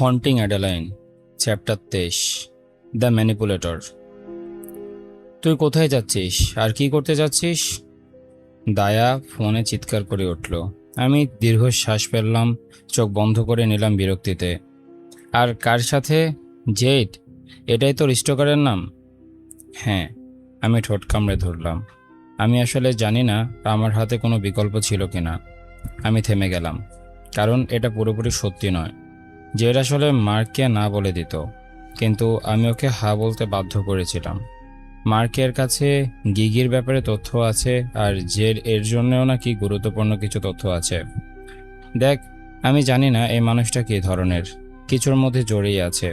Haunting Adeline, chapter 23, the manipulator. তুই কোথায় যাচ্ছিস আর কি করতে যাচ্ছিস? দায়া ফোনে চিৎকার করে উঠল। আমি দীর্ঘশ্বাস ফেললাম, চোখ বন্ধ করে নিলাম বিরক্তিতে। আর কার সাথে? জেড? এটাই তোর স্টকারের নাম? হ্যাঁ। আমি ঠোঁট কামড়ে ধরলাম। আমি আসলে জানি না আমার হাতে কোনো বিকল্প ছিল কিনা। আমি থেমে গেলাম, কারণ এটা পুরোপুরি সত্যি নয়। জেড আসলে মার্ককে না বলে দিত, কিন্তু আমি ওকে হা বলতে বাধ্য করেছিলাম। মার্কের কাছে গিগির ব্যাপারে তথ্য আছে, আর জেড এর জন্যও নাকি গুরুত্বপূর্ণ কিছু তথ্য আছে। দেখ, আমি জানি না এই মানুষটা কী ধরনের, কিছুর মধ্যে জড়িয়ে আছে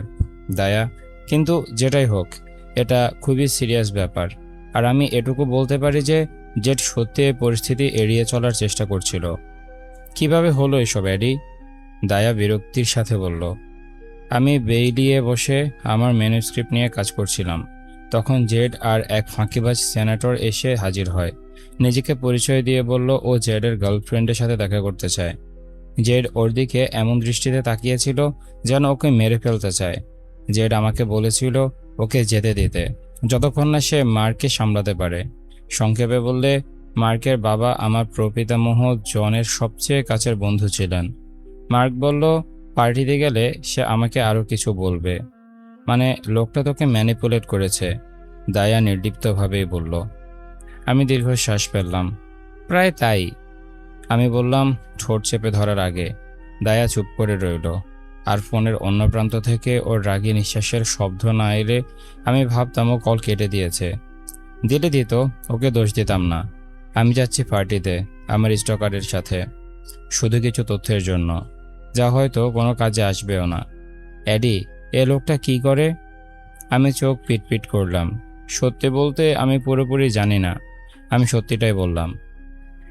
দায়া, কিন্তু যেটাই হোক, এটা খুবই সিরিয়াস ব্যাপার। আর আমি এটুকু বলতে পারি যে জেড সত্যি এই পরিস্থিতি এড়িয়ে চলার চেষ্টা করছিল। কিভাবে হলো এসব অ্যাডি? দায়া বিরক্তির সাথে বলল। আমি বেইলিয়ে বসে আমার ম্যানুস্ক্রিপ্ট নিয়ে কাজ করছিলাম। তখন জেড আর এক ফাঁকিবাজ সেনেটর এসে হাজির হয়। নিজেকে পরিচয় দিয়ে বলল ও জেডের গার্লফ্রেন্ডের সাথে দেখা করতে চায়। জেড ওর দিকে এমন দৃষ্টিতে তাকিয়েছিল যেন ওকে মেরে ফেলতে চায়। জেড আমাকে বলেছিল ওকে যেতে দিতে, যতক্ষণ না সে মার্ককে সামলাতে পারে। সংক্ষেপে বললে, মার্কের বাবা আমার প্রপিতামহ জনের সবচেয়ে কাছের বন্ধু ছিলেন। মার্ক বলল পার্টিতে গেলে সে আমাকে আরও কিছু বলবে। মানে লোকটা তোকে ম্যানিপুলেট করেছে, দায়া নির্লিপ্তভাবেই বলল। আমি দীর্ঘশ্বাস ফেললাম। প্রায় তাই, আমি বললাম ঠোঁট চেপে ধরার আগে। দায়া চুপ করে রইল, আর ফোনের অন্য প্রান্ত থেকে ওর রাগী নিঃশ্বাসের শব্দ না এলে আমি ভাবতাম ও কল কেটে দিয়েছে। দিলে দিত, ওকে দোষ দিতাম না। আমি যাচ্ছি পার্টিতে আমার স্টকারের সাথে, শুধু কিছু তথ্যের জন্য, যা হয়তো কোনো কাজে আসবেও না। অ্যাডি, এ লোকটা কি করে? আমি চোখ পিটপিট করলাম। সত্যি বলতে আমি পুরোপুরি জানি না। আমি সত্যিটাই বললাম।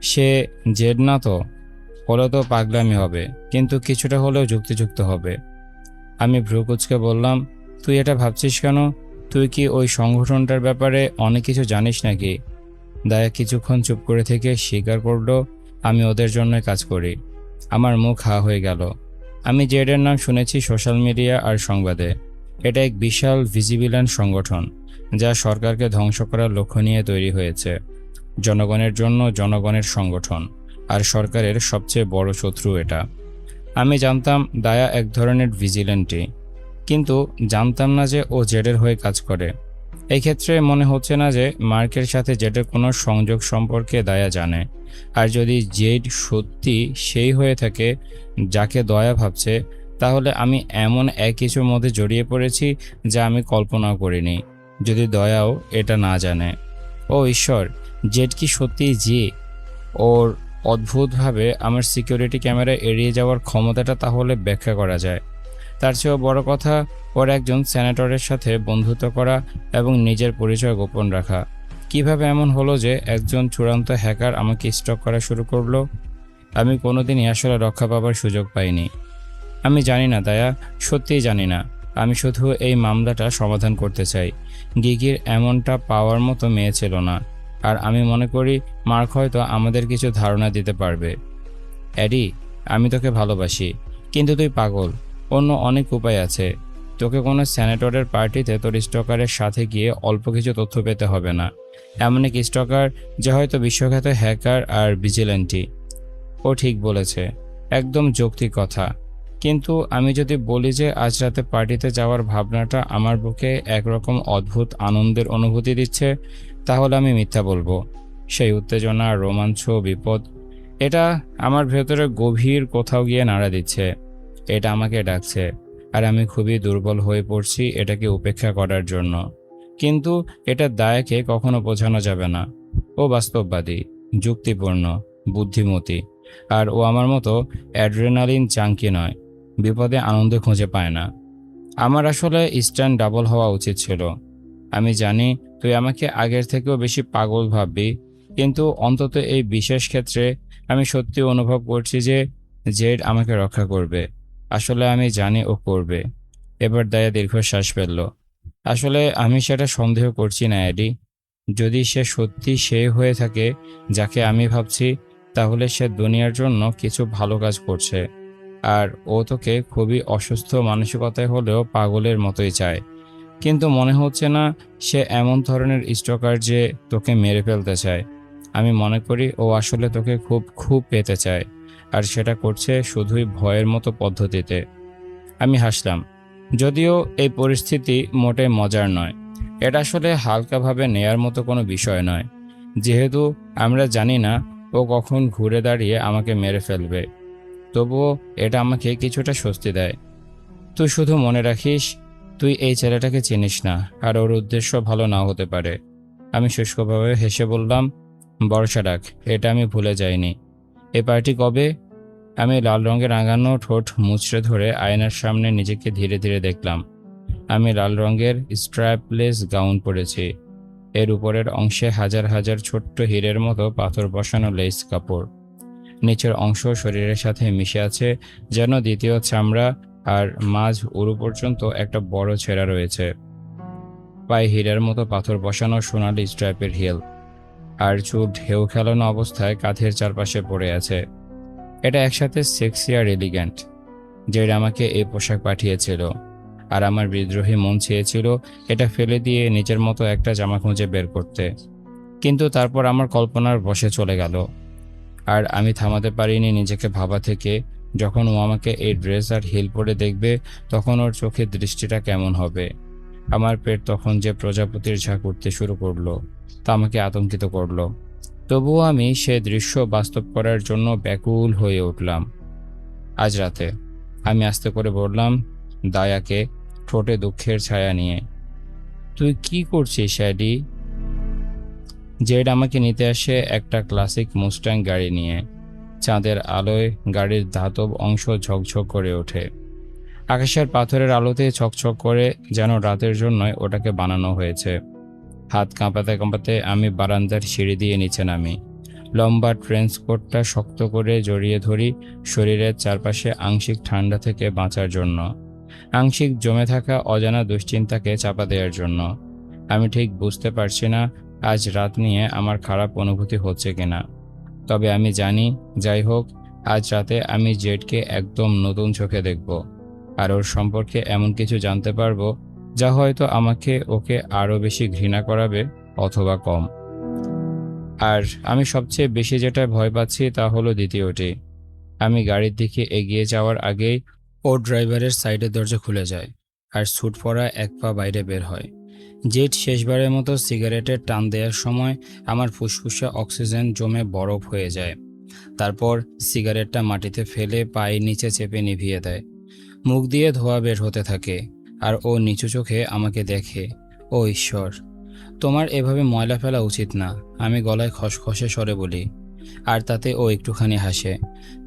সে জেড না তো? হলে তো পাগলামি হবে, কিন্তু কিছুটা হলেও যুক্তিযুক্ত হবে। আমি ভ্রু কুঁচকে বললাম, তুই এটা ভাবছিস কেন? তুই কি ওই সংগঠনটার ব্যাপারে অনেক কিছু জানিস নাকি? দায়া কিছুক্ষণ চুপ করে থেকে স্বীকার করল, আমি ওদের জন্যই কাজ করি। আমার মুখ হা হয়ে গেল। আমি জেডের নাম শুনেছি সোশ্যাল মিডিয়া আর সংবাদে। এটা এক বিশাল ভিজিবিল্যান্ট সংগঠন, যা সরকারকে ধ্বংস করার লক্ষ্য নিয়ে তৈরি হয়েছে। জনগণের জন্য জনগণের সংগঠন, আর সরকারের সবচেয়ে বড় শত্রু এটা। আমি জানতাম দায়া এক ধরনের ভিজিল্যান্টি, কিন্তু জানতাম না যে ও জেডের হয়ে কাজ করে। এই ক্ষেত্রে মনে হচ্ছে না যে মার্কের সাথে জেডের কোনো সংযোগ সম্পর্কে দায়া জানে। আর যদি জেড সত্যি সেই হয়ে থাকে যাকে দয়া ভাবছে, তাহলে আমি এমন এক কিছুর মধ্যে জড়িয়ে পড়েছি যা আমি কল্পনাও করিনি, যদি দয়াও এটা না জানে। ও ঈশ্বর, জেড কি সত্যিই জি? ওর অদ্ভুতভাবে আমার সিকিউরিটি ক্যামেরা এড়িয়ে যাওয়ার ক্ষমতাটা তাহলে ব্যাখ্যা করা যায়। তার চেয়েও বড় কথা, ওর একজন সেনেটরের সাথে বন্ধুত্ব করা এবং নিজের পরিচয় গোপন রাখা। কিভাবে এমন হলো যে একজন চূড়ান্ত হ্যাকার আমাকে স্টক করা শুরু করলো? আমি কোনোদিনই আসলে রক্ষা পাবার সুযোগ পাইনি। আমি জানি না দায়া, সত্যিই জানি না। আমি শুধু এই মামলাটা সমাধান করতে চাই। গিগির এমনটা পাওয়ার মতো মেয়ে ছিল না, আর আমি মনে করি মার্ক হয়তো আমাদের কিছু ধারণা দিতে পারবে। অ্যাডি, আমি তোকে ভালোবাসি, কিন্তু তুই পাগল। অন্য অনেক উপায় আছে। তোকে কোনো সেনেটরের পার্টিতে তোর স্টকারের সাথে গিয়ে অল্প কিছু তথ্য পেতে হবে না। এমন এক স্টকার যে হয়তো বিশ্বখ্যাত হ্যাকার আর ভিজিল্যান্টি। ও ঠিক বলেছে, একদম যৌক্তিক কথা। কিন্তু আমি যদি বলি যে আজ রাতে পার্টিতে যাওয়ার ভাবনাটা আমার বুকে একরকম অদ্ভুত আনন্দের অনুভূতি দিচ্ছে, তাহলে আমি মিথ্যা বলবো। সেই উত্তেজনা, রোমাঞ্চ, বিপদ, এটা আমার ভেতরে গভীর কোথাও গিয়ে নাড়া দিচ্ছে। এটা আমাকে ডাকছে, আর আমি খুবই দুর্বল হয়ে পড়ছি এটাকে উপেক্ষা করার জন্য। কিন্তু এটা দায়াকে কখনো বোঝানো যাবে না। ও বাস্তববাদী, যুক্তিপূর্ণ, বুদ্ধিমতী, আর ও আমার মতো অ্যাড্রেনালিন জাঙ্কি নয়, বিপদে আনন্দ খুঁজে পায় না। আমার আসলে স্ট্যান্ড ডাবল হওয়া উচিত ছিল। আমি জানি তুই আমাকে আগের থেকেও বেশি পাগল ভাববি, কিন্তু অন্তত এই বিশেষ ক্ষেত্রে আমি সত্যি অনুভব করছি যে জেড আমাকে রক্ষা করবে। আসলে আমি জানি ও করবে। এবার দায়া দীর্ঘশ্বাস ফেলল। আসলে আমি সেটা সন্দেহ করছি না অ্যাডি। যদি সে সত্যি সে হয়ে থাকে যাকে আমি ভাবছি, তাহলে সে দুনিয়ার জন্য কিছু ভালো কাজ করছে। আর ও তোকে খুবই অসুস্থ মানসিকতায় হলেও পাগলের মতোই চায়। কিন্তু মনে হচ্ছে না সে এমন ধরনের স্টকার যে তোকে মেরে ফেলতে চায়। আমি মনে করি ও আসলে তোকে খুব খুব পেতে চায়, আর সেটা করছে শুধুই ভয়ের মতো পদ্ধতিতে। আমি হাসলাম। যদিও এই পরিস্থিতি মোটেই মজার নয়। এটা আসলে হালকাভাবে নেয়ার মতো কোনো বিষয় নয়, যেহেতু আমরা জানি না ও কখন ঘুরে দাঁড়িয়ে আমাকে মেরে ফেলবে। তবুও এটা আমাকে কিছুটা স্বস্তি দেয়। তুই শুধু মনে রাখিস, তুই এই ছেলেটাকে চিনিস না, আর ওর উদ্দেশ্য ভালো নাও হতে পারে। আমি শুষ্কভাবে হেসে বললাম, ভরসা রাখ, এটা আমি ভুলে যাইনি। এই পার্টি কবে? আমি লাল রঙের রাঙানো ঠোঁট মুচড়ে ধরে আয়নার সামনে নিজেকে ধীরে ধীরে দেখলাম। আমি লাল রঙের স্ট্র্যাপলেস গাউন পরেছি। এর উপরের অংশে হাজার হাজার ছোট্ট হীরের মতো পাথর বসানো লেস কাপড়। নিচের অংশ শরীরের সাথে মিশে আছে যেন দ্বিতীয় চামড়া, আর মাঝ উরু পর্যন্ত একটা বড় ছেঁড়া রয়েছে। পায়ে হীরের মতো পাথর বসানো সোনালি স্ট্র্যাপের হিল, আর চুল ঢেউ খেলানো অবস্থায় কাঁধের চারপাশে পড়ে আছে। এটা একসাথে সেক্সি আর এলিগ্যান্ট। জেড আমাকে এই পোশাক পাঠিয়েছিল, আর আমার বিদ্রোহী মন চেয়েছিল এটা ফেলে দিয়ে নিজের মতো একটা জামা খুঁজে বের করতে। কিন্তু তারপর আমার কল্পনার বশে চলে গেল, আর আমি থামাতে পারিনি নিজেকে ভাবা থেকে, যখন ও আমাকে এই ড্রেস আর হিল পরে দেখবে তখন ওর চোখের দৃষ্টিটা কেমন হবে। আমার পেট তখন যে প্রজাপতির ঝাঁক উঠতে শুরু করলো, তা আমাকে আতঙ্কিত করলো। তবুও আমি সে দৃশ্য বাস্তব করার জন্য ব্যাকুল হয়ে উঠলাম। আজ রাতে, আমি আস্তে করে বললাম দায়াকে, ঠোঁটে দুঃখের ছায়া নিয়ে। তুই কি করছিস শ্যাডি? জেড আমাকে নিতে আসে একটা ক্লাসিক মুস্ট্যাং গাড়ি নিয়ে। চাঁদের আলোয় গাড়ির ধাতব অংশ ঝকঝক করে ওঠে। আকাশের পাথরের আলোতে ছকছক করে, যেন রাতের জন্যই ওটাকে বানানো হয়েছে। হাত কাঁপাতে কাঁপাতে আমি বারান্দার সিঁড়ি দিয়ে নিচে নামি। লম্বা ট্রেন্স কোটটা শক্ত করে জড়িয়ে ধরি, শরীরের চারপাশে আংশিক ঠান্ডা থেকে বাঁচার জন্য, আংশিক জমে থাকা অজানা দুশ্চিন্তাকে চাপা দেওয়ার জন্য। আমি ঠিক বুঝতে পারছি না আজ রাত নিয়ে আমার খারাপ অনুভূতি হচ্ছে কিনা, তবে আমি জানি যাই হোক, আজ রাতে আমি জেডকে একদম নতুন চোখে দেখব, আর ওর সম্পর্কে এমন কিছু জানতে পারবো যা হয়তো আমাকে ওকে আরও বেশি ঘৃণা করাবে, অথবা কম। আর আমি সবচেয়ে বেশি যেটা ভয় পাচ্ছি তা হলো দ্বিতীয়টি। আমি গাড়ির দিকে এগিয়ে যাওয়ার আগেই ও ড্রাইভারের সাইডের দরজা খুলে যায়, আর স্যুট পরা এক পা বাইরে বের হয়। জেট শেষবারের মতো সিগারেটের টান দেওয়ার সময় আমার ফুসফুসে অক্সিজেন জমে বরফ হয়ে যায়। তারপর সিগারেটটা মাটিতে ফেলে পায়ের নিচে চেপে নিভিয়ে দেয়। মুখ দিয়ে ধোঁয়া বের হতে থাকে, আর ও নিচু চোখে আমাকে দেখে। ও ঈশ্বর, তোমার এভাবে ময়লা ফেলা উচিত না, আমি গলায় খসখসে স্বরে বলি। আর তাতে ও একটুখানি হাসে।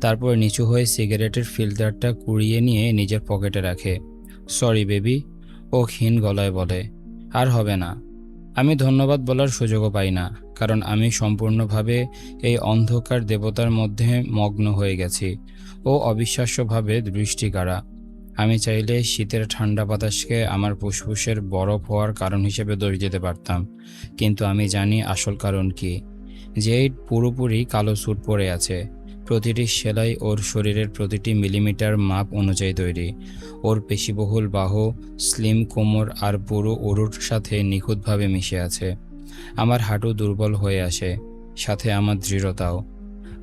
তারপর নিচু হয়ে সিগারেটের ফিল্টারটা কুড়িয়ে নিয়ে নিজের পকেটে রাখে। সরি বেবি, ও ক্ষীণ গলায় বলে। আর হবে না। আমি ধন্যবাদ বলার সুযোগও পাই না, কারণ আমি সম্পূর্ণভাবে এই অন্ধকার দেবতার মধ্যে মগ্ন হয়ে গেছি। ও অবিশ্বাস্যভাবে দৃষ্টিকাড়া। আমি চাইলে শীতের ঠান্ডা বাতাসকে আমার ফুসফুসের বরফ হওয়ার কারণ হিসেবে দোষ দিতে পারতাম, কিন্তু আমি জানি আসল কারণ কি। জেড পুরোপুরি কালো স্যুট পরে আছে। প্রতিটি সেলাই ওর শরীরের প্রতিটি মিলিমিটার মাপ অনুযায়ী তৈরি। ওর পেশিবহুল বাহু, স্লিম কোমর আর পুরো উরুর সাথে নিখুঁতভাবে মিশে আছে। আমার হাঁটু দুর্বল হয়ে আসে, সাথে আমার দৃঢ়তাও।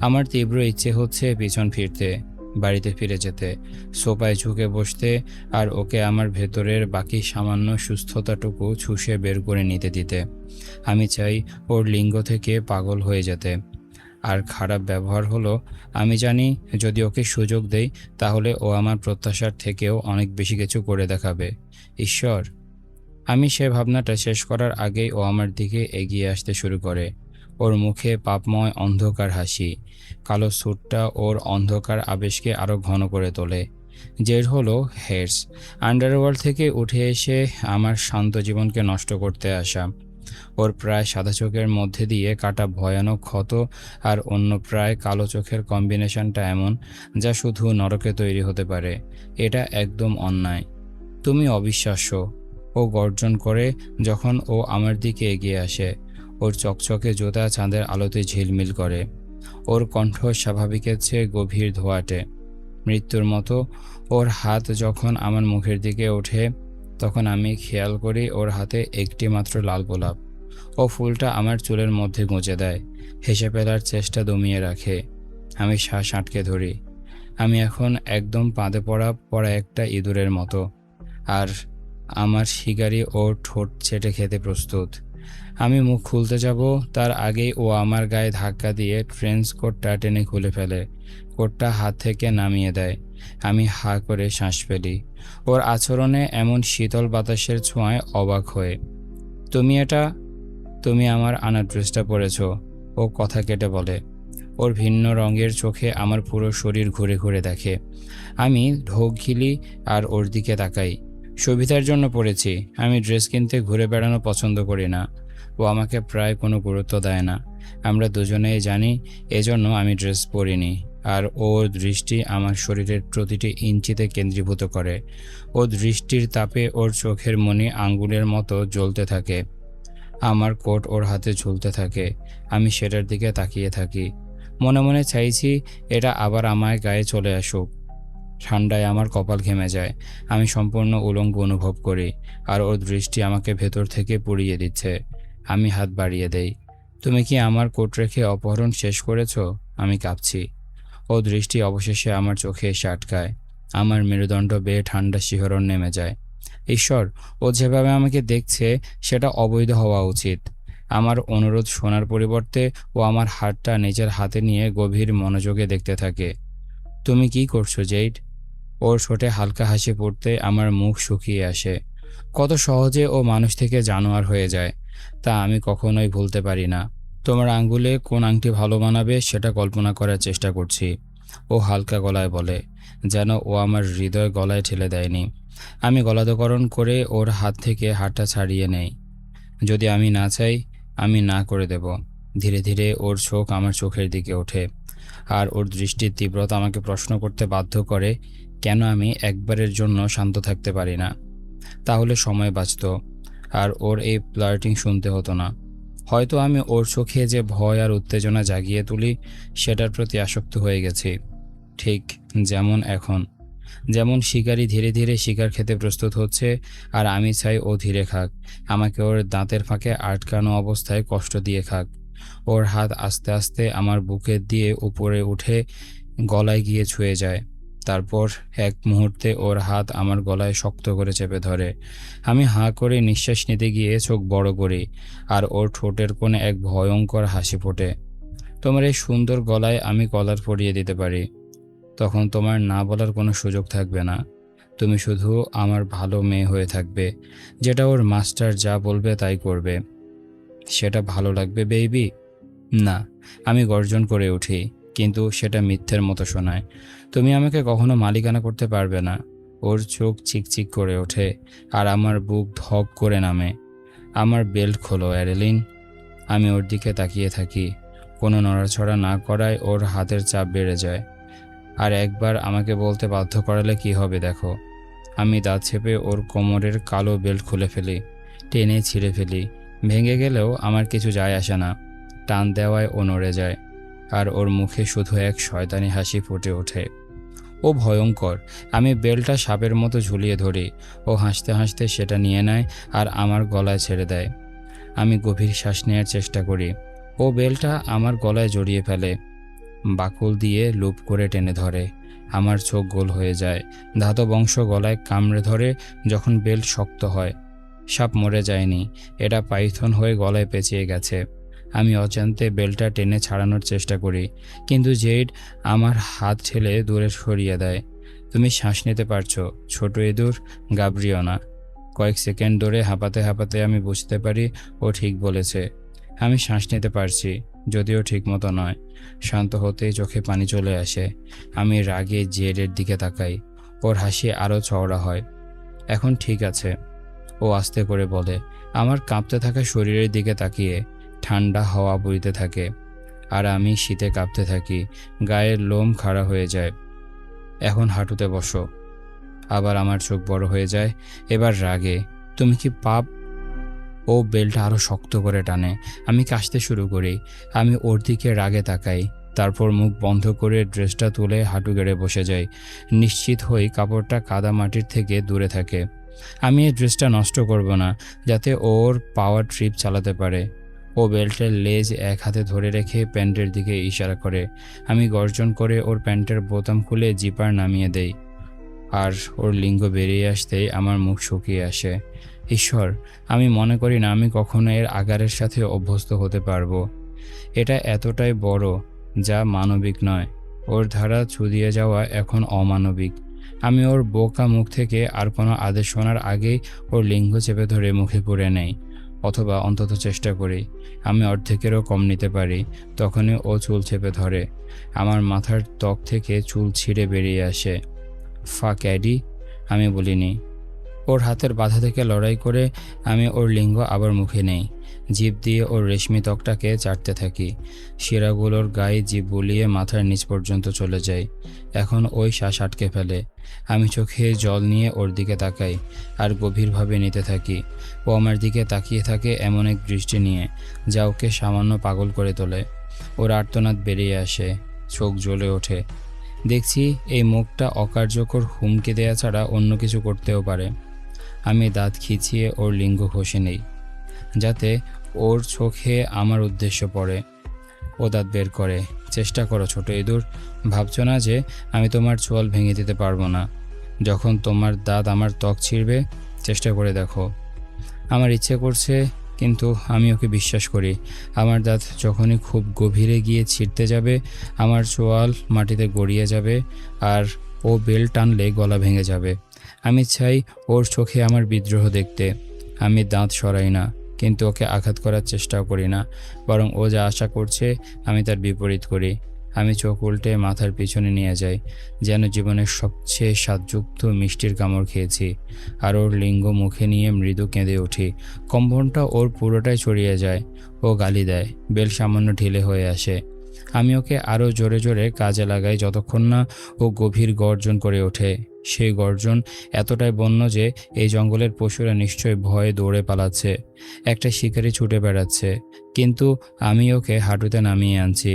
আমার তীব্র ইচ্ছে হচ্ছে পিছন ফিরতে, বাড়িতে ফিরে যেতে, সোফায় ঝুঁকে বসতে, আর ওকে আমার ভেতরের বাকি সামান্য সুস্থতাটুকু চুষে বের করে নিতে দিতে। আমি চাই ওর লিঙ্গ থেকে পাগল হয়ে যেতে। আর খারাপ ব্যবহার হলো, আমি জানি যদি ওকে সুযোগ দেই তাহলে ও আমার প্রত্যাশার থেকেও অনেক বেশি কিছু করে দেখাবে। ঈশ্বর। আমি সে ভাবনাটা শেষ করার আগেই ও আমার দিকে এগিয়ে আসতে শুরু করে। ওর মুখে পাপময় অন্ধকার হাসি। কালো স্যুটটা ওর অন্ধকার আবেশকে আরও ঘন করে তোলে। জেড হলো হেডস, আন্ডারওয়ার্ল্ড থেকে উঠে এসে আমার শান্ত জীবনকে নষ্ট করতে আসা। ওর প্রায় সাদা চোখের মধ্যে দিয়ে কাটা ভয়ানক ক্ষত, আর অন্য প্রায় কালো চোখের কম্বিনেশনটা এমন যা শুধু নরকে তৈরি হতে পারে। এটা একদম অন্যায়। তুমি অবিশ্বাস্য, ও গর্জন করে যখন ও আমার দিকে এগিয়ে আসে। ওর চকচকে জোতা চাঁদের আলোতে ঝিলমিল করে। ওর কণ্ঠ স্বাভাবিকের চেয়ে গভীর ধোঁয়াটে। মৃত্যুর মতো। ওর হাত যখন আমার মুখের দিকে ওঠে তখন আমি খেয়াল করি ওর হাতে একটি মাত্র লাল গোলাপ। ও ফুলটা আমার চুলের মধ্যে গুঁজে দেয়, হেসে ফেলার চেষ্টা দমিয়ে রাখে। আমি শ্বাস আটকে ধরি। আমি এখন একদম পাদে পড়া পড়া একটা ইঁদুরের মতো, আর আমার শিকারি ওর ঠোঁট চেটে খেতে প্রস্তুত। আমি মুখ খুলতে যাব তার আগেই ও আমার গায়ে ধাক্কা দিয়ে ট্রেন্স কোটটা টেনে খুলে ফেলে, কোটটা হাত থেকে নামিয়ে দেয়। আমি হা করে শ্বাস ফেলি, ওর আচরণে এমন শীতল বাতাসের ছোঁয়ায় অবাক হয়ে। তুমি তুমি আমার আনা ড্রেসটা পরেছ, ও কথা কেটে বলে। ওর ভিন্ন রঙের চোখে আমার পুরো শরীর ঘুরে ঘুরে দেখে। আমি ঢোক গিলি আর ওর দিকে তাকাই। সবিতার জন্য পড়েছি। আমি ড্রেস কিনতে ঘুরে বেড়ানো পছন্দ করি না। ও আমাকে প্রায় কোনো গুরুত্ব দেয় না। আমরা দুজনেই জানি এজন্য আমি ড্রেস পরিনি। আর ওর দৃষ্টি আমার শরীরের প্রতিটি ইঞ্চিতে কেন্দ্রীভূত করে। ও দৃষ্টির তাপে ওর চোখের মণি আঙ্গুলের মতো জ্বলতে থাকে। আমার কোট ওর হাতে ঝুলতে থাকে। আমি সেটার দিকে তাকিয়ে থাকি, মনে মনে চাইছি এটা আবার আমার গায়ে চলে আসুক। ঠান্ডায় আমার কপাল ঘেমে যায়। আমি সম্পূর্ণ উলঙ্গ অনুভব করি, আর ওর দৃষ্টি আমাকে ভেতর থেকে পুড়িয়ে দিচ্ছে। আমি হাত বাড়িয়ে দেই। তুমি কি আমার কোট রেখে অপহরণ শেষ করেছো? আমি কাঁপছি। ও দৃষ্টি অবশেষে আমার চোখে এসে আটকায়। আমার মেরুদণ্ড বেয়ে ঠান্ডা শিহরণ নেমে যায়। ঈশ্বর, ও যেভাবে আমাকে দেখছে সেটা অবৈধ হওয়া উচিত। আমার অনুরোধ শোনার পরিবর্তে ও আমার হাতটা নিজের হাতে নিয়ে গভীর মনোযোগে দেখতে থাকে। তুমি কি করছো, জেইড? ওর ঠোঁটে হালকা হাসি পড়তে আমার মুখ শুকিয়ে আসে। কত সহজে ও মানুষ থেকে জানোয়ার হয়ে যায় তা আমি কখনোই ভুলতে পারি না। তোমার আঙ্গুলে কোন আংটি ভালো মানাবে সেটা কল্পনা করার চেষ্টা করছি, ও হালকা গলায় বলে, যেন ও আমার হৃদয় গলায় ঠেলে দেয়নি। আমি গলাধঃকরণ করে ওর হাত থেকে হাতটা ছাড়িয়ে নেই। যদি আমি না চাই, আমি না করে দেব। ধীরে ধীরে ওর চোখ আমার চোখের দিকে ওঠে, আর ওর দৃষ্টির তীব্রতা আমাকে প্রশ্ন করতে বাধ্য করে কেন আমি একবারের জন্য শান্ত থাকতে পারি না। তাহলে সময় বাঁচত, আর ওর এই ফ্লার্টিং শুনতে হতো না। হয়তো আমি ওর চোখে যে ভয় আর উত্তেজনা জাগিয়ে তুলি সেটার প্রতি আসক্ত হয়ে গেছি, ঠিক যেমন এখন। যেমন শিকারি ধীরে ধীরে শিকার খেতে প্রস্তুত হচ্ছে, আর আমি চাই ও ধীরে খাক, আমাকে ওর দাঁতের ফাঁকে আটকানো অবস্থায় কষ্ট দিয়ে খাক। ওর হাত আস্তে আস্তে আমার বুকের দিয়ে উপরে উঠে গলায় গিয়ে ছুঁয়ে যায়। তারপর এক মুহূর্তে ওর হাত আমার গলায় শক্ত করে চেপে ধরে। আমি হাঁ করে নিঃশ্বাস নিতে গিয়ে চোখ বড় করি, আর ওর ঠোঁটের কোণে এক ভয়ঙ্কর হাসি ফোটে। তোমার এই সুন্দর গলায় আমি কলার পরিয়ে দিতে পারি। তখন তোমার না বলার কোনো সুযোগ থাকবে না। তুমি শুধু আমার ভালো মেয়ে হয়ে থাকবে, যেটা ওর মাস্টার যা বলবে তাই করবে। সেটা ভালো লাগবে বেবি? না, আমি গর্জন করে উঠি, কিন্তু সেটা মিথ্যের মতো শোনায়। তুমি আমাকে কখনো মালিকানা করতে পারবে না। ওর চোখ চিকচিক করে ওঠে, আর আমার বুক ধক করে নামে। আমার বেল্ট খোলো, অ্যারেলিন। আমি ওর দিকে তাকিয়ে থাকি। কোনো নড়াচড়া না করায় ওর হাতের চাপ বেড়ে যায়। আর একবার আমাকে বলতে বাধ্য করালে কি হবে দেখো। আমি দাঁত চেপে ওর কোমরের কালো বেল্ট খুলে ফেলি, টেনে ছিঁড়ে ফেলি। ভেঙে গেলেও আমার কিছু যায় আসে না। টান দেওয়ায় ও নড়ে যায়, আর ওর মুখে শুধু এক শয়তানি হাসি ফুটে ওঠে। ও ভয়ঙ্কর। আমি বেলটা সাপের মতো ঝুলিয়ে ধরি। ও হাসতে হাসতে সেটা নিয়ে নেয় আর আমার গলায় ছেড়ে দেয়। আমি গভীর শ্বাস নেওয়ার চেষ্টা করি। ও বেলটা আমার গলায় জড়িয়ে ফেলে, বাকুল দিয়ে লুপ করে টেনে ধরে। আমার চোখ গোল হয়ে যায়। ধাতব অংশ গলায় কামড়ে ধরে যখন বেল্ট শক্ত হয়। সাপ মরে যায়নি, এটা পাইথন হয়ে গলায় পেঁচিয়ে গেছে। আমি অজান্তে বেল্টটা টেনে ছাড়ানোর চেষ্টা করি, কিন্তু জেড আমার হাত ঠেলে দূরে সরিয়ে দেয়। তুমি শ্বাস নিতে পারছো, ছোট ইঁদুর, গাবরিও না। কয়েক সেকেন্ড ধরে হাঁপাতে হাঁপাতে আমি বুঝতে পারি ও ঠিক বলেছে। আমি শ্বাস নিতে পারছি, যদিও ঠিক মতো নয়। শান্ত হতেই চোখে পানি চলে আসে। আমি রাগে জেডের দিকে তাকাই। ওর হাসি আরও চওড়া হয়। এখন ঠিক আছে, ও আস্তে করে বলে, আমার কাঁপতে থাকা শরীরের দিকে তাকিয়ে। ঠান্ডা হাওয়া বইতে থাকে, আর আমি শীতে কাঁপতে থাকি। গায়ের লোম খাড়া হয়ে যায়। এখন হাঁটুতে বসো। আবার আমার চোখ বড় হয়ে যায়, এবার রাগে। তুমি কি পাপ? ও বেলটা আরও শক্ত করে টানে। আমি কাশতে শুরু করি। আমি ওর দিকে রাগে তাকাই, তারপর মুখ বন্ধ করে ড্রেসটা তুলে হাঁটু গেড়ে বসে যাই। নিশ্চিত হই কাপড়টা কাদা মাটির থেকে দূরে থাকে। আমি এই ড্রেসটা নষ্ট করব না, যাতে ওর পাওয়ার ট্রিপ চালাতে পারে। ও বেল্টের লেজ এক হাতে ধরে রেখে প্যান্টের দিকে ইশারা করে। আমি গর্জন করে ওর প্যান্টের বোতাম খুলে জিপার নামিয়ে দেই, আর ওর লিঙ্গ বেরিয়ে আসতেই আমার মুখ শুকিয়ে আসে। ঈশ্বর, আমি মনে করি না আমি কখনো এর আগারের সাথে অভ্যস্ত হতে পারবো। এটা এতটাই বড় যা মানবিক নয়। ওর ধারা ছুঁয়ে যাওয়া এখন অমানবিক। আমি ওর বোকা মুখ থেকে আর কোনো আদেশ শোনার আগেই ওর লিঙ্গ চেপে ধরে মুখে পুরে নেই, অথবা অন্তত চেষ্টা করি। আমি অর্ধেকেরও কম নিতে পারি। তখনই ও চুল চেপে ধরে। আমার মাথার ত্বক থেকে চুল ছিঁড়ে বেরিয়ে আসে। ফাক অ্যাডি, আমি বলিনি। ওর হাতের বাধা থেকে লড়াই করে আমি ওর লিঙ্গ আবার মুখে নেই। জিভ দিয়ে ওর রেশমি ত্বকটাকে চাটতে থাকি। শিরাগুলোর গায়ে জিভ বুলিয়ে মাথার নিচ পর্যন্ত চলে যায়। এখন ওই শ্বাস আটকে ফেলে। আমি চোখে জল নিয়ে ওর দিকে তাকাই আর গভীরভাবে নিতে থাকি। ও আমার দিকে তাকিয়ে থাকে এমন এক দৃষ্টি নিয়ে যা ওকে সামান্য পাগল করে তোলে। ওর আর্তনাদ বেরিয়ে আসে, চোখ জ্বলে ওঠে। দেখছি এই মুখটা অকার্যকর হুমকি দেয়া ছাড়া অন্য কিছু করতেও পারে। আমি দাঁত খিচিয়ে ওর লিঙ্গ ঘষে নেই, যাতে ওর চোখে আমার উদ্দেশ্য পড়ে। ও দাঁত বের করে। চেষ্টা করো ছোট ইঁদুর, ভাবছো না যে আমি তোমার চোয়াল ভেঙে দিতে পারবো না? যখন তোমার দাঁত আমার ত্বক ছিঁড়বে, চেষ্টা করে দেখো। আমার ইচ্ছে করছে, কিন্তু আমি ওকে বিশ্বাস করি। আমার দাঁত যখনই খুব গভীরে গিয়ে ছিঁড়তে যাবে, আমার চোয়াল মাটিতে গড়িয়ে যাবে, আর ও বেল টানলে গলা ভেঙে যাবে। আমি চাই ওর চোখে আমার বিদ্রোহ দেখতে। আমি দাঁত সরাই না, কিন্তু ওকে আঘাত করার চেষ্টাও করি না। বরং ও যা আশা করছে আমি তার বিপরীত করি। আমি চোখ উল্টে মাথার পিছনে নিয়ে যাই, যেন জীবনের সবচেয়ে স্বাদযুক্ত মিষ্টির কামড় খেয়েছি। আর ওর লিঙ্গ মুখে নিয়ে মৃদু কেঁদে উঠি। কম্পনটা ওর পুরোটাই ছড়িয়ে যায়। ও গালি দেয়, বেল সামান্য ঢিলে হয়ে আসে। আমি ওকে আরও জোরে জোরে কাজে লাগাই, যতক্ষণ না ও গভীর গর্জন করে ওঠে। সেই গর্জন এতটাই বন্য যে এই জঙ্গলের পশুরা নিশ্চয়ই ভয়ে দৌড়ে পালাচ্ছে। একটা শিকারি ছুটে বেড়াচ্ছে, কিন্তু আমি ওকে হাঁটুতে নামিয়ে আনছি।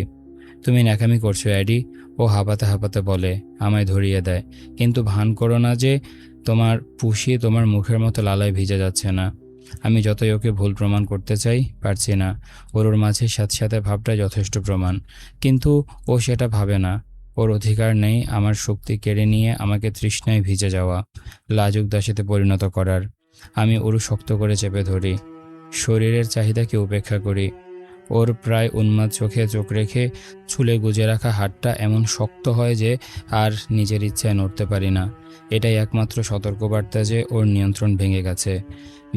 তুমি ন্যাকামি করছো অ্যাডি, ও হাঁপাতে হাঁপাতে বলে, আমায় ধরিয়ে দেয়। কিন্তু ভান করো না যে তোমার পুষি তোমার মুখের মতো লালায় ভিজে যাচ্ছে না। আমি যতই ওকে ভুল প্রমাণ করতে চাই, পারছি না। ওর মাঝে সাথে সাথে ভাবটা যথেষ্ট প্রমাণ, কিন্তু ও সেটা ভাবে না। ওর অধিকার নেই আমার শক্তি কেড়ে নিয়ে আমাকে তৃষ্ণায় ভিজে যাওয়া, লাজুক দাসীতে পরিণত করার। আমি ওর শক্ত করে চেপে ধরি, শরীরের চাহিদাকে উপেক্ষা করি। ওর প্রায় উন্মাদ চোখে চোখ রেখে ছুলে গুজে রাখা হাতটা এমন শক্ত হয় যে আর নিজের ইচ্ছায় নড়তে পারি না। এটাই একমাত্র সতর্কবার্তা যে ওর নিয়ন্ত্রণ ভেঙে গেছে।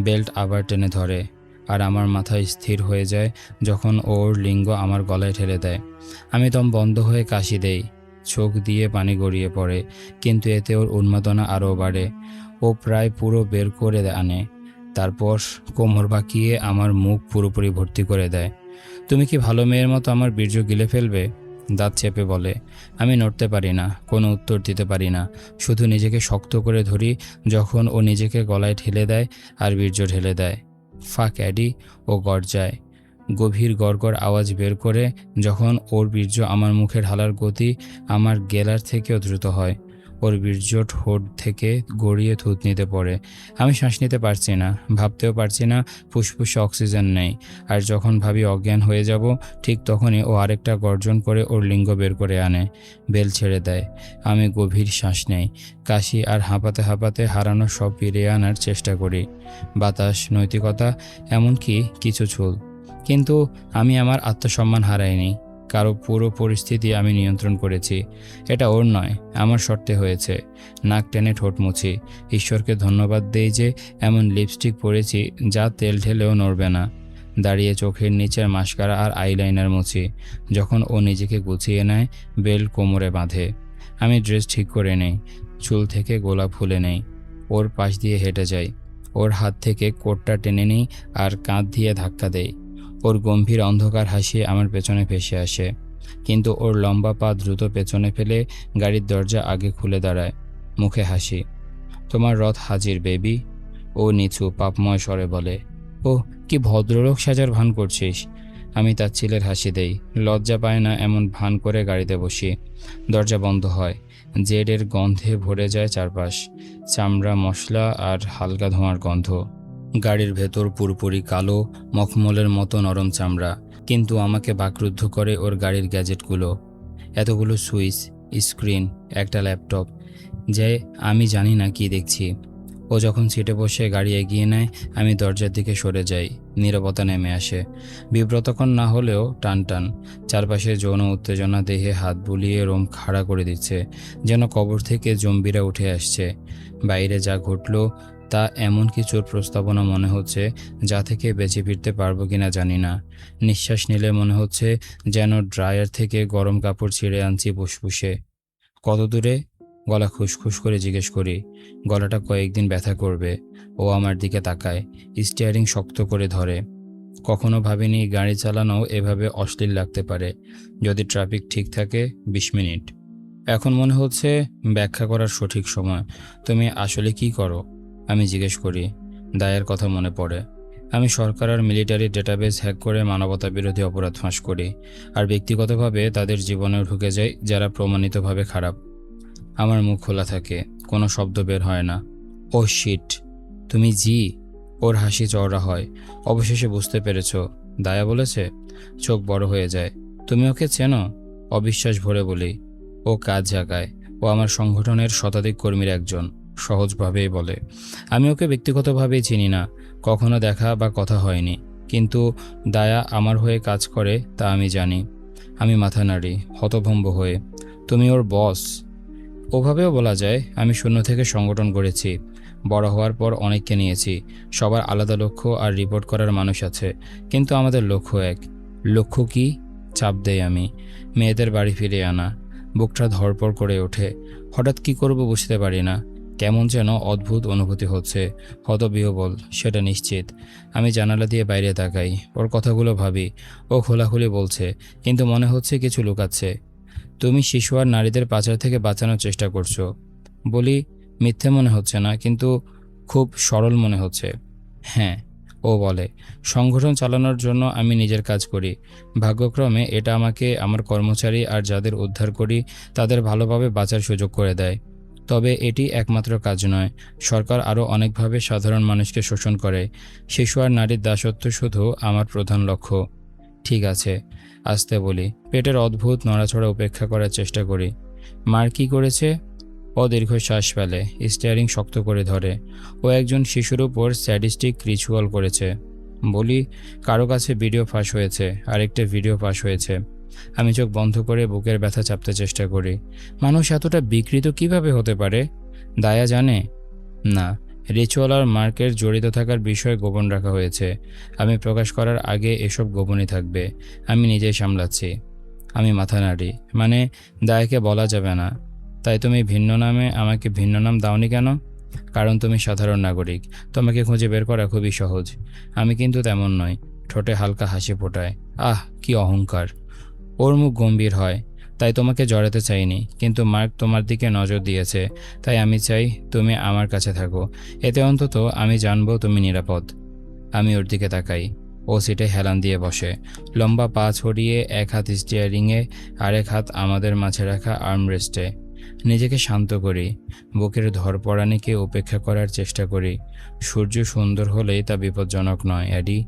বেল্ট আবার টেনে ধরে, আর আমার মাথা স্থির হয়ে যায় যখন ওর লিঙ্গ আমার গলায় ঠেলে দেয়। আমি দম বন্ধ হয়ে কাশি দেই, চোখ দিয়ে পানি গড়িয়ে পড়ে, কিন্তু এতে ওর উন্মাদনা আরও বাড়ে। ও প্রায় পুরো বের করে আনে, তারপর কোমর বাঁকিয়ে আমার মুখ পুরোপুরি ভর্তি করে দেয়। তুমি কি ভালো মেয়ের মতো আমার বীর্য গিলে ফেলবে? দাঁত চেপে বলে। আমি নড়তে পারি না, কোনো উত্তর দিতে পারি না, শুধু নিজেকে শক্ত করে ধরি যখন ও নিজেকে গলায় ঠেলে দেয় আর বীর্য ঢেলে দেয়। ফাক অ্যাডি, ও গর্জায়, গভীর গড়গড় আওয়াজ বের করে। যখন ওর বীর্য আমার মুখে ঢালার গতি আমার গেলার থেকেও দ্রুত হয়, ওর বীর্য ঠোঁট থেকে গড়িয়ে থুতনিতে পড়ে। আমি শ্বাস নিতে পারছি না, ভাবতেও পারছি না, ফুসফুসে অক্সিজেন নেই। আর যখন ভাবি অজ্ঞান হয়ে যাব, ঠিক তখনই ও আরেকটা গর্জন করে ওর লিঙ্গ বের করে আনে, বেল ছেড়ে দেয়। আমি গভীর শ্বাস নেই, কাশি আর হাঁপাতে হাঁপাতে হারানো সব ফিরিয়ে আনার চেষ্টা করি। বাতাস, নৈতিকতা, এমনকি কিছু চুল। কিন্তু আমি আমার আত্মসম্মান হারাইনি। কারো পুরো পরিস্থিতি আমি নিয়ন্ত্রণ করেছি। এটা ওর নয়, আমার শর্তে হয়েছে। নাক টেনে ঠোঁট মুছি। ঈশ্বরকে ধন্যবাদ দেই যে এমন লিপস্টিক পরেছি যা তেল ঢেলেও নড়বে না। দাঁড়িয়ে চোখের নিচের মাস্কারা আর আইলাইনার মুছি। যখন ও নিজেকে গুছিয়ে নেয়, বেল কোমরে বাঁধে। আমি ড্রেস ঠিক করে নেই, চুল থেকে গোলাপ ফুলে নেই। ওর পাশ দিয়ে হেঁটে যাই, ওর হাত থেকে কোটটা টেনে নিই আর কাঁধ দিয়ে ধাক্কা দেই। ওর গম্ভীর অন্ধকার হাসি আমার পেছনে ভেসে আসে, কিন্তু ওর লম্বা পা দ্রুত পেছনে ফেলে গাড়ির দরজা আগে খুলে দাঁড়ায়। মুখে হাসি। তোমার রথ হাজির বেবি, ও নিচু পাপময় স্বরে বলে। ও কি ভদ্রলোক সাজার ভান করছিস? আমি তার ছেলের হাসি দেই। লজ্জা পায় না এমন ভান করে গাড়িতে বসি। দরজা বন্ধ হয়। জেডের গন্ধে ভরে যায় চারপাশ। চামড়া, মশলা আর হালকা ধোঁয়ার গন্ধ। গাড়ির ভেতর পুরোপুরি কালো, মখমলের মতো নরম চামড়া। কিন্তু আমাকে বাকরুদ্ধ করে ওর গাড়ির গ্যাজেটগুলো। এতগুলো সুইচ, স্ক্রিন, একটা ল্যাপটপ, যে আমি জানি না কি দেখছি। ও যখন সিটে বসে গাড়ি এগিয়ে নেয়, আমি দরজার দিকে সরে যাই। নীরবতা নেমে আসে, বিব্রতকর না হলেও টান টান। চারপাশে যৌন উত্তেজনা দেহে হাত বুলিয়ে রোম খাড়া করে দিচ্ছে, যেন কবর থেকে জম্বিরা উঠে আসছে। বাইরে যা ঘটল তা এমন কিছুর প্রস্তাবনা মনে হচ্ছে, যা থেকে বেঁচে ফিরতে পারবো কিনা জানি না। নিঃশ্বাস নিলে মনে হচ্ছে যেন ড্রায়ার থেকে গরম কাপড় ছিঁড়ে আনছি ফুসফুসে। কত দূরে? গলা খুসখুস করে জিজ্ঞেস করি। গলাটা কয়েকদিন ব্যথা করবে। ও আমার দিকে তাকায়, স্টিয়ারিং শক্ত করে ধরে। কখনো ভাবিনি গাড়ি চালানো এভাবে অশ্লীল লাগতে পারে। যদি ট্রাফিক ঠিক থাকে 20 মিনিট। এখন মনে হচ্ছে ব্যাখ্যা করার সঠিক সময়। তুমি আসলে কি করো? আমি জিজ্ঞেস করি। দায়ের কথা মনে পড়ে। আমি সরকার আর মিলিটারি ডেটাবেস হ্যাক করে মানবতা বিরোধী অপরাধ ফাঁস করি, আর ব্যক্তিগতভাবে তাদের জীবনেও ঢুকে যাই যারা প্রমাণিতভাবে খারাপ। আমার মুখ খোলা থাকে, কোনো শব্দ বের হয় না। ও শিট, তুমি জি? ওর হাসি চওড়া হয়। অবশেষে বুঝতে পেরেছ, দায়া বলেছে। চোখ বড় হয়ে যায়। তুমি ওকে চেনো? অবিশ্বাস ভরে বলি। ও কাজ জাগায়। ও আমার সংগঠনের শতাধিক কর্মীর একজন। সহজভাবেই বলে। আমি ওকে ব্যক্তিগতভাবেই চিনি না, কখনো দেখা বা কথা হয়নি। কিন্তু দায়া আমার হয়ে কাজ করে তা আমি জানি। আমি মাথা নাড়ি, হতভম্ব হয়ে। তুমি ওর বস? ওভাবেও বলা যায়। আমি শূন্য থেকে সংগঠন গড়েছি। বড় হওয়ার পর অনেককে নিয়েছি। সবার আলাদা লক্ষ্য আর রিপোর্ট করার মানুষ আছে, কিন্তু আমাদের লক্ষ্য এক। লক্ষ্য কি? চাপ দেই আমি। মেয়েদের বাড়ি ফিরে আনা। বুকটা ধড়পড় করে ওঠে। হঠাৎ কি করব বুঝতে পারি না। কেমন যেন অদ্ভুত অনুভূতি হচ্ছে। হতবিহ্বল, সেটা নিশ্চিত। আমি জানালা দিয়ে বাইরে তাকাই। ওর কথাগুলো ভাবি। ও খোলাখুলি বলছে, কিন্তু মনে হচ্ছে কিছু লুকাচ্ছে। তুমি শিশু আর নারীদের পাচার থেকে বাঁচানোর চেষ্টা করছো। বলি, মিথ্যে মনে হচ্ছে না, কিন্তু খুব সরল মনে হচ্ছে। হ্যাঁ, ও বলে। সংগঠন চালানোর জন্য আমি নিজের কাজ করি। ভাগ্যক্রমে এটা আমাকে আমার কর্মচারী আর যাদের উদ্ধার করি তাদের ভালোভাবে বাঁচার সুযোগ করে দেয়। তবে এটি একমাত্র কাজ নয়। সরকার আরও অনেকভাবে সাধারণ মানুষকে শোষণ করে। শিশু আর নারীর দাসত্ব শুধু আমার প্রধান লক্ষ্য। ঠিক আছে, আস্তে বলি। পেটের অদ্ভুত নড়াচড়া উপেক্ষা করার চেষ্টা করি। মার কি করেছে? ও দীর্ঘশ্বাস ফেলে, স্টিয়ারিং শক্ত করে ধরে। ও একজন শিশুর উপর স্যাডিস্টিক রিচুয়াল করেছে। বলি, কারো কাছে ভিডিও ফাঁস হয়েছে, আরেকটা ভিডিও ফাঁস হয়েছে। আমি চোখ বন্ধ করে বুকের ব্যথা চাপতে চেষ্টা করি। মানুষ এতটা বিকৃত কিভাবে হতে পারে? দায়া জানে? না, রিচুয়াল আর মার্কের জড়িত থাকার বিষয় গোপন রাখা হয়েছে। আমি প্রকাশ করার আগে এসব গোপনই থাকবে। আমি নিজেই সামলাচ্ছি। আমি মাথা নাড়ি। মানে, দায়াকে বলা যাবে না। তাই তুমি ভিন্ন নামে আমাকে ভিন্ন নাম দাওনি কেন? কারণ তুমি সাধারণ নাগরিক। তোমাকে খুঁজে বের করা খুবই সহজ। আমি কিন্তু তেমন নই। ঠোঁটে হালকা হাসি ফোটায়। আহ, কি অহংকার! ওর মুখ গম্ভীর হয়। তাই তোমাকে জড়াতে চাইনি, কিন্তু মার্ক তোমার দিকে নজর দিয়েছে। তাই আমি চাই তুমি আমার কাছে থাকো। এতে অন্তত আমি জানবো তুমি নিরাপদ। আমি ওর দিকে তাকাই। ও সিটে হেলান দিয়ে বসে, লম্বা পা ছড়িয়ে, এক হাত স্টিয়ারিংয়ে, আরেক হাত আমাদের মাঝে রাখা আর্মরেস্টে। নিজেকে শান্ত করি। বুকের ধরপড়ানিকে উপেক্ষা করার চেষ্টা করি। সূর্য সুন্দর হলেই তা বিপজ্জনক নয়, অ্যাডি।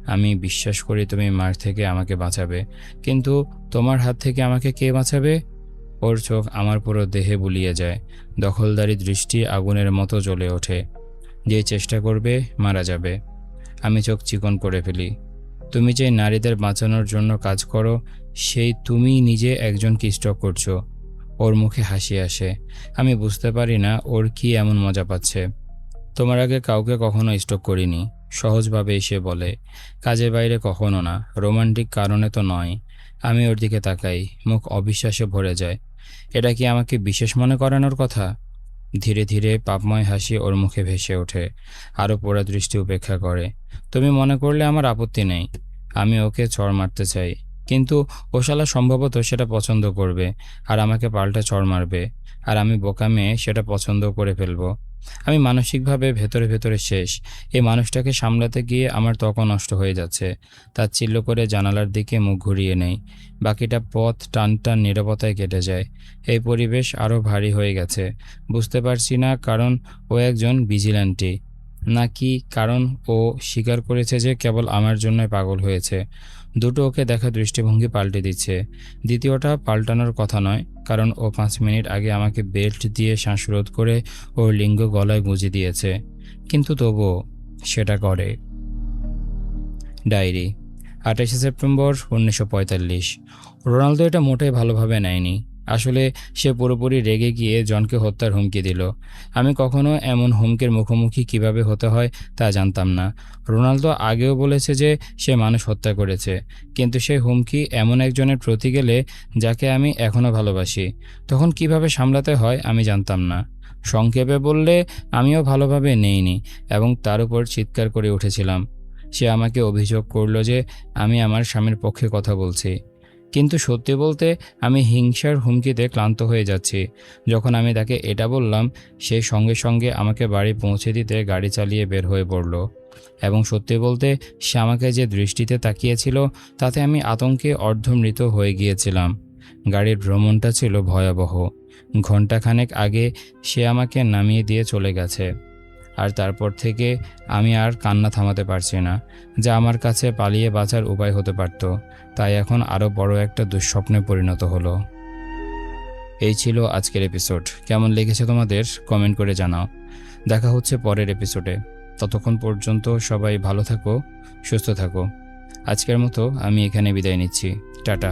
আমি বিশ্বাস করি তুমি মার থেকে আমাকে বাঁচাবে, কিন্তু তোমার হাত থেকে আমাকে কে বাঁচাবে? ওর চোখ আমার পুরো দেহে বুলিয়ে যায়। দখলদারি দৃষ্টি আগুনের মতো জ্বলে ওঠে। যে চেষ্টা করবে মারা যাবে। আমি চোখ চিকন করে ফেলি। তুমি যে নারীদের বাঁচানোর জন্য কাজ করো, সেই তুমি নিজে একজনকে স্টক করছো। ওর মুখে হাসি আসে। আমি বুঝতে পারি না ওর কি এমন মজা পাচ্ছে। তোমার আগে কাউকে কখনো স্টক করিনি, সহজভাবে এসে বলে। কাজের বাইরে কখনো না, রোমান্টিক কারণে তো নয়। আমি ওর দিকে তাকাই, মুখ অবিশ্বাসে ভরে যায়। এটা কি আমাকে বিশেষ মনে করানোর কথা? ধীরে ধীরে পাপময় হাসি ওর মুখে ভেসে ওঠে। আরও পোড়া দৃষ্টি উপেক্ষা করে। তুমি মনে করলে আমার আপত্তি নেই। আমি ওকে চড় মারতে চাই, কিন্তু ও শালা সম্ভবত সেটা পছন্দ করবে আর আমাকে পাল্টা চড় মারবে। আর আমি বোকা মেয়ে সেটা পছন্দ করে ফেলবো। আমি মানসিকভাবে ভেতরে ভেতরে শেষ। এই মানুষটাকে সামলাতে গিয়ে আমার ত্বকও নষ্ট হয়ে যাচ্ছে। তাচ্ছিল্য করে জানালার দিকে মুখ ঘুরিয়ে নেই। বাকিটা পথ টান টান নীরবতায় কেটে যায়। এই পরিবেশ আরও ভারী হয়ে গেছে। বুঝতে পারছি না কারণ ও একজন ভিজিল্যান্টি, নাকি কারণ ও স্বীকার করেছে যে কেবল আমার জন্যই পাগল হয়েছে। দুটো ওকে দেখা দৃষ্টিভঙ্গি পাল্টে দিচ্ছে। দ্বিতীয়টা পাল্টানোর কথা নয়, কারণ ও 5 মিনিট আগে আমাকে বেল্ট দিয়ে শ্বাসরোধ করে ওর লিঙ্গ গলায় গুঁজে দিয়েছে, কিন্তু তবুও সেটা করে। Diary, 28শে September 1945। রোনালদো এটা মোটেই ভালোভাবে নেয়নি। আসলে সে পুরোপুরি রেগে গিয়ে জনকে হত্যার হুমকি দিল। আমি কখনো এমন হুমকির মুখোমুখি কিভাবে হতে হয় তা জানতাম না। রোনালদো আগেও বলেছে যে সে মানুষ হত্যা করেছে, কিন্তু সেই হুমকি এমন একজনের প্রতি গেলে যাকে আমি এখনও ভালোবাসি, তখন কিভাবে সামলাতে হয় আমি জানতাম না। সংক্ষেপে বললে, আমিও ভালোভাবে নেইনি এবং তার উপর চিৎকার করে উঠেছিলাম। সে আমাকে অভিযোগ করল যে আমি আমার স্বামীর পক্ষে কথা বলছি, কিন্তু সত্যি বলতে আমি হিংসার হুমকিতে ক্লান্ত হয়ে যাচ্ছি। যখন আমি তাকে এটা বললাম, সে সঙ্গে সঙ্গে আমাকে বাড়ি পৌঁছে দিতে গাড়ি চালিয়ে বের হয়ে পড়ল। এবং সত্যি বলতে সে আমাকে যে দৃষ্টিতে তাকিয়েছিল তাতে আমি আতঙ্কে অর্ধমৃত হয়ে গিয়েছিলাম। গাড়ির ভ্রমণটা ছিল ভয়াবহ। ঘণ্টাখানেক আগে সে আমাকে নামিয়ে দিয়ে চলে গেছে, আর তারপর থেকে আমি আর কান্না থামাতে পারছি না, যা আমার কাছে পালিয়ে বাঁচার উপায় হতে পারত। তাই এখন আরও বড় একটা দুঃস্বপ্নে পরিণত হলো। এই ছিল আজকের এপিসোড। কেমন লেগেছে তোমাদের কমেন্ট করে জানাও। দেখা হচ্ছে পরের এপিসোডে। ততক্ষণ পর্যন্ত সবাই ভালো থাকো, সুস্থ থাকো। আজকের মতো আমি এখানে বিদায় নিচ্ছি। টাটা।